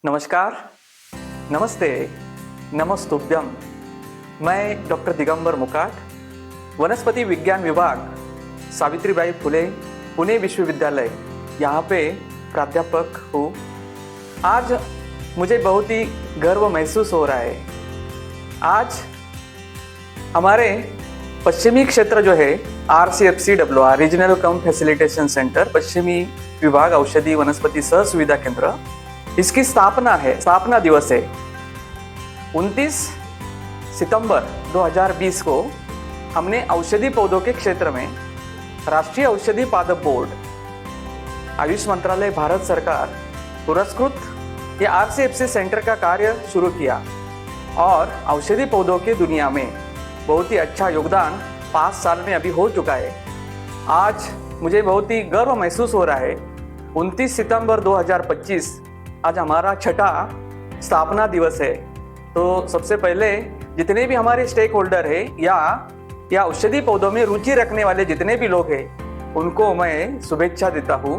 नमस्कार, नमस्ते, नमस्तुभ्यम। मैं डॉक्टर दिगंबर मुकाट, वनस्पति विज्ञान विभाग, सावित्रीबाई फुले, पुणे विश्वविद्यालय, यहाँ पे प्राध्यापक हूँ। आज मुझे बहुत ही गर्व महसूस हो रहा है। आज हमारे पश्चिमी क्षेत्र जो है RCFCWR रीजनल कम फैसिलिटेशन सेंटर, पश्चिमी विभाग औषधि वनस्पति सह सुविधा केंद्र, इसकी स्थापना दिवस है। 29 सितंबर 2020 को हमने औषधि पौधों के क्षेत्र में राष्ट्रीय औषधि पादप बोर्ड, आयुष मंत्रालय, भारत सरकार पुरस्कृत ये RCFC सेंटर का कार्य शुरू किया और औषधि पौधों की दुनिया में बहुत ही अच्छा योगदान 5 साल में अभी हो चुका है। आज मुझे बहुत ही गर्व महसूस हो रहा है। 29 सितंबर 2025 आज हमारा छठा स्थापना दिवस है। तो सबसे पहले जितने भी हमारे स्टेक होल्डर है या औषधि पौधों में रुचि रखने वाले जितने भी लोग हैं, उनको मैं शुभेच्छा देता हूँ।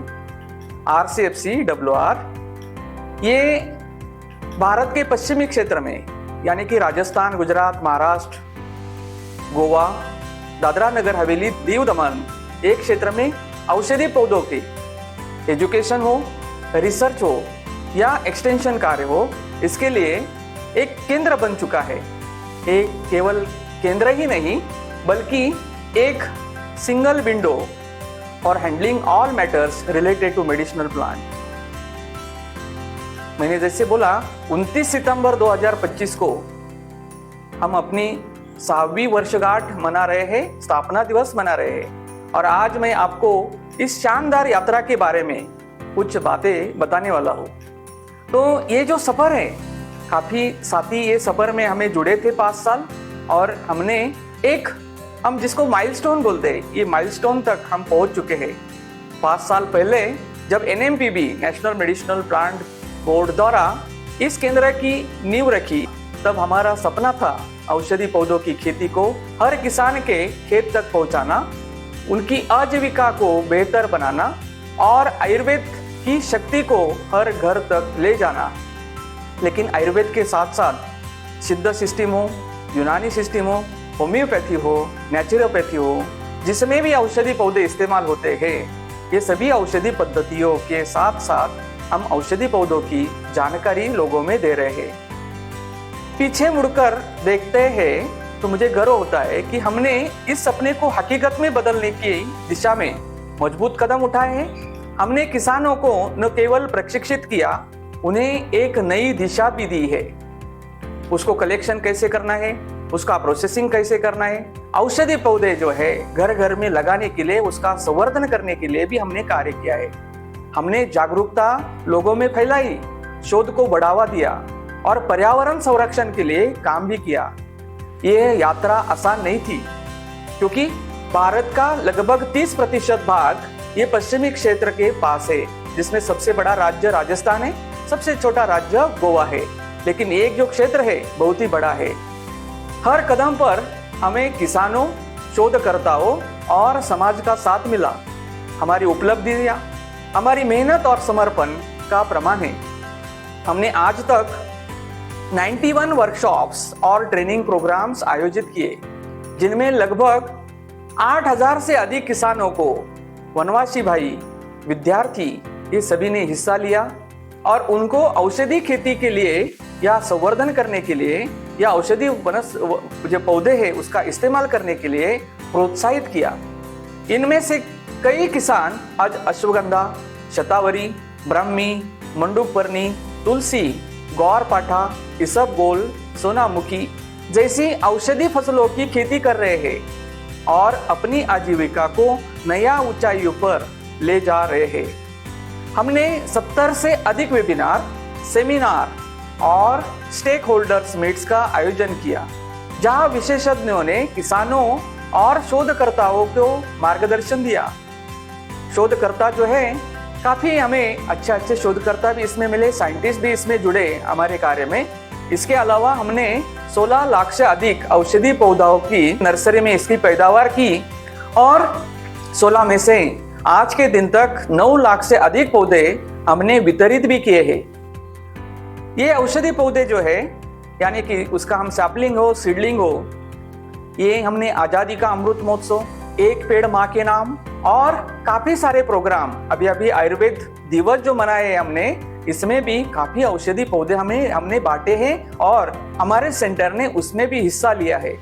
RCFCWR ये भारत के पश्चिमी क्षेत्र में यानी कि राजस्थान, गुजरात, महाराष्ट्र, गोवा, दादरा नगर हवेली, दीव दमन एक क्षेत्र में औषधि पौधों की एजुकेशन हो, रिसर्च हो या एक्सटेंशन कार्य हो, इसके लिए एक केंद्र बन चुका है। एक केवल केंद्र ही नहीं बल्कि एक सिंगल विंडो और handling all matters related to medicinal plant. मैंने जैसे बोला 29 सितंबर 2025 को हम अपनी 6वीं वर्षगांठ मना रहे हैं, स्थापना दिवस मना रहे हैं। और आज मैं आपको इस शानदार यात्रा के बारे में कुछ बातें बताने वाला हूँ। तो ये जो सफ़र है, काफ़ी साथी ये सफ़र में हमें जुड़े थे 5 साल, और हमने हम जिसको माइलस्टोन बोलते हैं, ये माइलस्टोन तक हम पहुंच चुके हैं। 5 साल पहले जब NMPB national medicinal plant board द्वारा इस केंद्र की नींव रखी, तब हमारा सपना था औषधि पौधों की खेती को हर किसान के खेत तक पहुंचाना, उनकी आजीविका को बेहतर बनाना और आयुर्वेद की शक्ति को हर घर तक ले जाना। लेकिन आयुर्वेद के साथ साथ सिद्ध सिस्टम हो, यूनानी सिस्टम हो, होम्योपैथी हो, नेचुरोपैथी हो, जिसमें भी औषधि पौधे इस्तेमाल होते हैं, ये सभी औषधि पद्धतियों के साथ साथ हम औषधि पौधों की जानकारी लोगों में दे रहे हैं। पीछे मुड़कर देखते हैं तो मुझे गर्व होता है कि हमने इस सपने को हकीकत में बदलने की दिशा में मजबूत कदम उठाए हैं। हमने किसानों को न केवल प्रशिक्षित किया, उन्हें एक नई दिशा भी दी है। उसको कलेक्शन कैसे करना है, उसका प्रोसेसिंग कैसे करना है, औषधि पौधे जो है घर घर में लगाने के लिए, उसका संवर्धन करने के लिए भी हमने कार्य किया है। हमने जागरूकता लोगों में फैलाई, शोध को बढ़ावा दिया और पर्यावरण संरक्षण के लिए काम भी किया। ये यात्रा आसान नहीं थी, क्योंकि भारत का लगभग 30% भाग ये पश्चिमी क्षेत्र के पास है, जिसमें सबसे बड़ा राज्य राजस्थान है, सबसे छोटा राज्य गोवा है। लेकिन एक जो क्षेत्र है बहुत ही बड़ा है। हर कदम पर हमें किसानों, शोधकर्ताओं और समाज का साथ मिला। हमारी उपलब्धियां हमारी मेहनत और समर्पण का प्रमाण है। हमने आज तक 91 वर्कशॉप्स और ट्रेनिंग प्रोग्राम्स आयोजित किए, जिनमें लगभग 8000 से अधिक किसानों को, वनवासी भाई, विद्यार्थी, ये सभी ने हिस्सा लिया और उनको औषधि खेती के लिए या संवर्धन करने के लिए या औषधि जो पौधे हैं उसका इस्तेमाल करने के लिए प्रोत्साहित किया। इनमें से कई किसान आज अश्वगंधा, शतावरी, ब्राह्मी, मंडूकपर्णी, तुलसी, ग्वारपाठा, इसबगोल, सोनामुखी जैसी औषधि फसलों की खेती कर रहे हैं और अपनी आजीविका को नया ऊंचाइयों पर ले जा रहे हैं। हमने 70 से अधिक वेबिनार, सेमिनार और स्टेक होल्डर्स मीट्स का आयोजन किया, जहां विशेषज्ञों ने किसानों और शोधकर्ताओं को मार्गदर्शन दिया। शोधकर्ता जो है, काफ़ी हमें अच्छे शोधकर्ता भी इसमें मिले, साइंटिस्ट भी इसमें जुड़े हमारे कार्य में। इसके अलावा हमने 16 लाख से अधिक औषधि पौधों की नर्सरी में इसकी पैदावार की और 16 में से आज के दिन तक 9 लाख से अधिक पौधे हमने वितरित भी किए हैं। ये औषधि पौधे जो है, यानी कि उसका हम सैपलिंग हो, सीडलिंग हो, ये हमने आजादी का अमृत महोत्सव, एक पेड़ माँ के नाम और काफी सारे प्रोग्राम, अभी अभी आयुर्वेद दिवस जो मनाए हमने, इसमें भी काफी औषधि पौधे हमने बांटे हैं और हमारे सेंटर ने उसमें भी हिस्सा लिया है।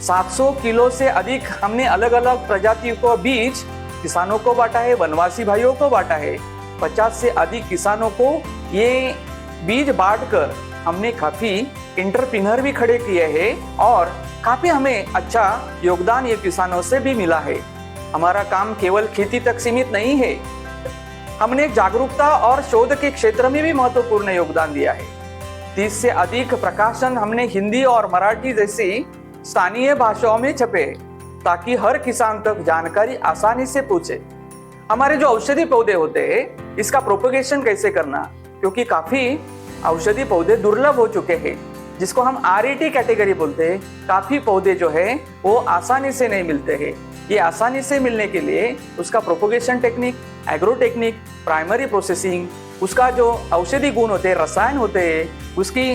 700 किलो से अधिक हमने अलग अलग प्रजातियों को बीज किसानों को बांटा है, वनवासी भाइयों को बांटा है। 50 से अधिक किसानों को ये बीज बांटकर हमने काफी एंटरप्रेन्योर भी खड़े किए हैं और काफी हमें अच्छा योगदान ये किसानों से भी मिला है। हमारा काम केवल खेती तक सीमित नहीं है, हमने जागरूकता और शोध के क्षेत्र में भी महत्वपूर्ण योगदान दिया है। 30 से अधिक प्रकाशन हमने हिंदी और मराठी जैसी स्थानीय भाषाओं में छपे ताकि हर किसान तक जानकारी आसानी से पहुंचे। हमारे जो औषधि पौधे होते हैं, इसका प्रोपगेशन कैसे करना, क्योंकि काफी औषधि पौधे दुर्लभ हो चुके हैं, जिसको हम RET कैटेगरी बोलते हैं। काफी पौधे जो है वो आसानी से नहीं मिलते हैं। ये आसानी से मिलने के लिए उसका propagation technique, agro technique, primary processing, उसका जो औषधि गुण होते हैं, रसायन होते हैं, उसकी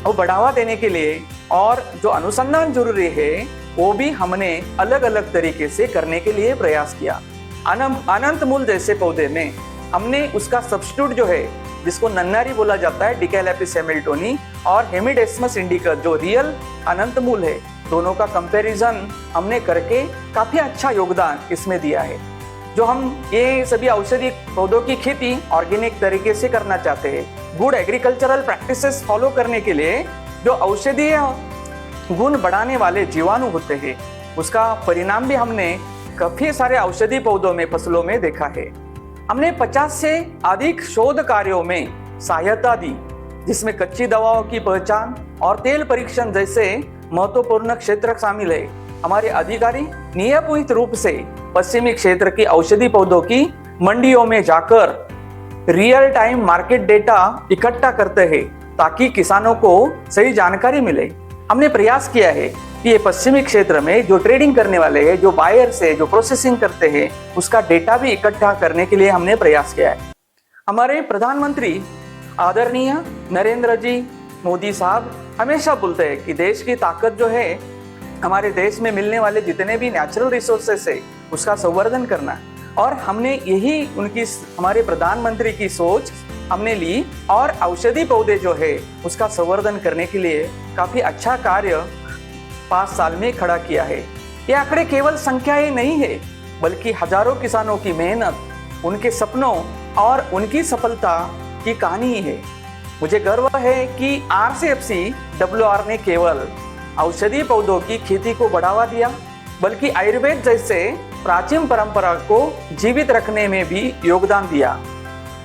वो बढ़ावा देने के लिए और जो अनुसंधान जरूरी है, वो भी हमने अलग अलग तरीके से करने के लिए प्रयास किया। अनंत मूल जैसे पौधे में हमने उसका सब्स्टिट्यूट जो है, जिसको नन्नारी बोला जाता है, डिकैलेपिस हैमिल्टोनी और हेमिडेस्मस इंडिका जो रियल अनंत मूल है, दोनों का कंपैरिजन हमने करके काफी अच्छा योगदान इसमें दिया है। जो हम ये सभी औषधि पौधों की खेती ऑर्गेनिक तरीके से करना चाहते हैं, गुड एग्रीकल्चरल प्रैक्टिसेस फॉलो करने के लिए जो औषधीय गुण बढ़ाने वाले जीवाणु होते हैं, उसका परिणाम भी हमने काफी सारे औषधि पौधों में, फसलों में देखा है। हमने 50 से अधिक शोध कार्यों में सहायता दी, जिसमें कच्ची दवाओं की पहचान और तेल परीक्षण जैसे महत्वपूर्ण क्षेत्र शामिल है। हमारे अधिकारी नियमित रूप से पश्चिमी क्षेत्र की औषधि पौधों की मंडियों में जाकर रियल टाइम मार्केट डेटा इकट्ठा करते हैं ताकि किसानों को सही जानकारी मिले। हमने प्रयास किया है कि ये पश्चिमी क्षेत्र में जो ट्रेडिंग करने वाले हैं, जो बायर्स है, जो प्रोसेसिंग करते हैं, उसका डेटा भी इकट्ठा करने के लिए हमने प्रयास किया है। हमारे प्रधानमंत्री आदरणीय नरेंद्र जी मोदी साहब हमेशा बोलते हैं कि देश की ताकत जो है, हमारे देश में मिलने वाले जितने भी नेचुरल रिसोर्सेस है, उसका संवर्धन करना। और हमने यही हमारे प्रधानमंत्री की सोच हमने ली और औषधि पौधे जो है उसका संवर्धन करने के लिए काफी अच्छा कार्य 5 साल में खड़ा किया है। ये आंकड़े केवल संख्याएं नहीं है, बल्कि हजारों किसानों की मेहनत, उनके सपनों और उनकी सफलता की कहानी है। मुझे गर्व है कि RCFC-WR ने केवल औषधि पौधों की खेती को बढ़ावा दिया, बल्कि आयुर्वेद जैसे प्राचीन परंपरा को जीवित रखने में भी योगदान दिया।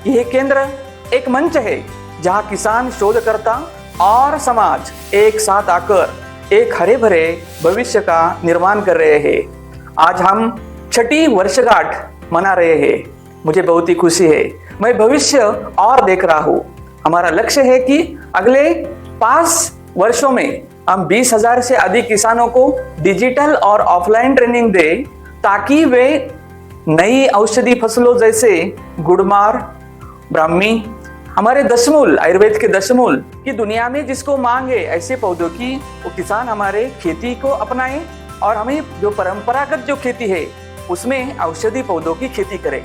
यह केंद्र एक मंच है जहां किसान, शोधकर्ता और समाज एक साथ आकर एक हरे भरे भविष्य का निर्माण कर रहे हैं। आज हम 6ठी वर्षगांठ मना रहे हैं। मुझे बहुत ही खुशी है। मैं भविष्य और देख रहा हूँ। हमारा लक्ष्य है कि अगले 5 वर्षों में हम 20,000 से अधिक किसानों को डिजिटल और ऑफलाइन ट्रेनिंग दें ताकि वे नई औषधि फसलों जैसे गुड़मार, ब्राह्मी, हमारे दशमूल, आयुर्वेद के दशमूल की दुनिया में जिसको मांग है, ऐसे पौधों की वो किसान हमारे खेती को अपनाएं और हमें जो परंपरागत जो खेती है उसमें औषधि पौधों की खेती करें।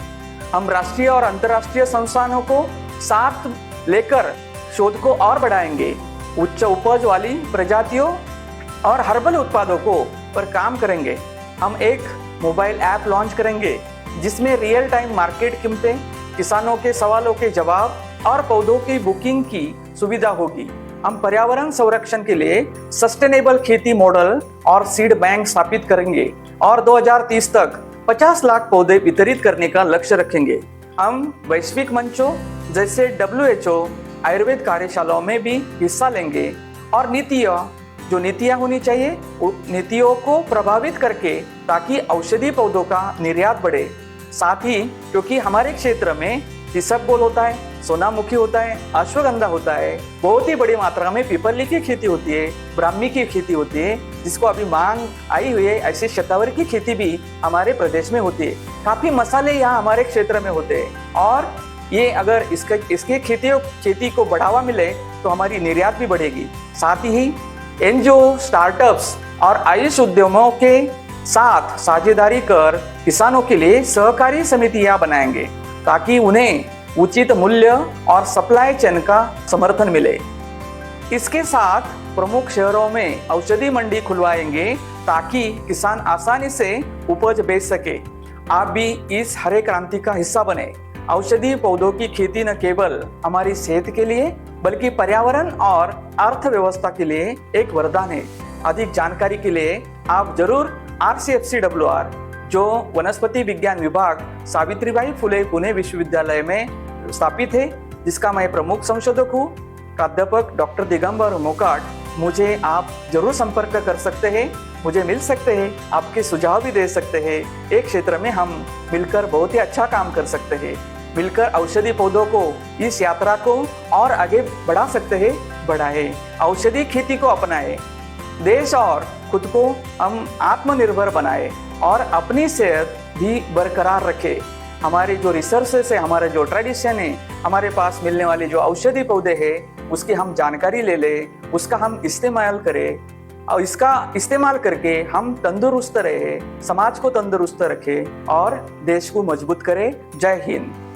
हम राष्ट्रीय और अंतर्राष्ट्रीय संस्थानों को साथ लेकर शोध को और बढ़ाएंगे। उच्च उपज वाली प्रजातियों और हर्बल उत्पादों को पर काम करेंगे। हम एक मोबाइल ऐप लॉन्च करेंगे जिसमें रियल टाइम मार्केट कीमतें, किसानों के सवालों के जवाब और पौधों की बुकिंग की सुविधा होगी। हम पर्यावरण संरक्षण के लिए सस्टेनेबल खेती मॉडल और सीड बैंक स्थापित करेंगे और 2030 तक 50 लाख पौधे वितरित करने का लक्ष्य रखेंगे। हम वैश्विक मंचों जैसे WHO आयुर्वेद कार्यशालाओं में भी हिस्सा लेंगे और नीतियां होनी चाहिए, नीतियों को प्रभावित करके ताकि औषधि पौधों का निर्यात बढ़े। साथ ही क्योंकि हमारे क्षेत्र में इसबगोल होता है, सोनामुखी होता है, अश्वगंधा होता है, बहुत ही बड़ी मात्रा में पीपली की खेती होती है, ब्राह्मी की खेती होती है, जिसको अभी मांग आई हुई है, ऐसे शतावरी की खेती भी हमारे प्रदेश में होती है। काफी मसाले यहाँ हमारे क्षेत्र में होते हैं और ये अगर इसके खेती को बढ़ावा मिले तो हमारी निर्यात भी बढ़ेगी। साथ ही एनजीओ, स्टार्टअप्स और आयुष उद्यमों के साथ साझेदारी कर किसानों के लिए सहकारी समितियां बनाएंगे ताकि उन्हें उचित मूल्य और सप्लाई चेन का समर्थन मिले। इसके साथ प्रमुख शहरों में औषधि मंडी खुलवाएंगे ताकि किसान आसानी से उपज बेच सके। आप भी इस हरे क्रांति का हिस्सा बने। औषधि पौधों की खेती न केवल हमारी सेहत के लिए बल्कि पर्यावरण और अर्थव्यवस्था के लिए एक वरदान है। अधिक जानकारी के लिए आप जरूर RCFCWR, जो वनस्पति विज्ञान विभाग सावित्रीबाई फुले पुणे विश्वविद्यालय में स्थापित है, जिसका मैं प्रमुख संशोधक हूँ, प्राध्यापक डॉक्टर दिगंबर मोकाट, मुझे आप जरूर संपर्क कर सकते हैं, मुझे मिल सकते हैं, आपके सुझाव भी दे सकते हैं। एक क्षेत्र में हम मिलकर बहुत ही अच्छा काम कर सकते हैं। मिलकर औषधि पौधों को, इस यात्रा को और आगे बढ़ा सकते हैं, बढ़ाएं। औषधि खेती को अपनाएं, देश और खुद को हम आत्मनिर्भर बनाएं और अपनी सेहत भी बरकरार रखें। हमारे जो रिसर्चेस है, हमारे जो ट्रेडिशन है, हमारे पास मिलने वाले जो औषधि पौधे हैं, उसकी हम जानकारी ले लें, उसका हम इस्तेमाल करें और इसका इस्तेमाल करके हम तंदुरुस्त रहे, समाज को तंदुरुस्त रखें और देश को मजबूत करें। जय हिंद।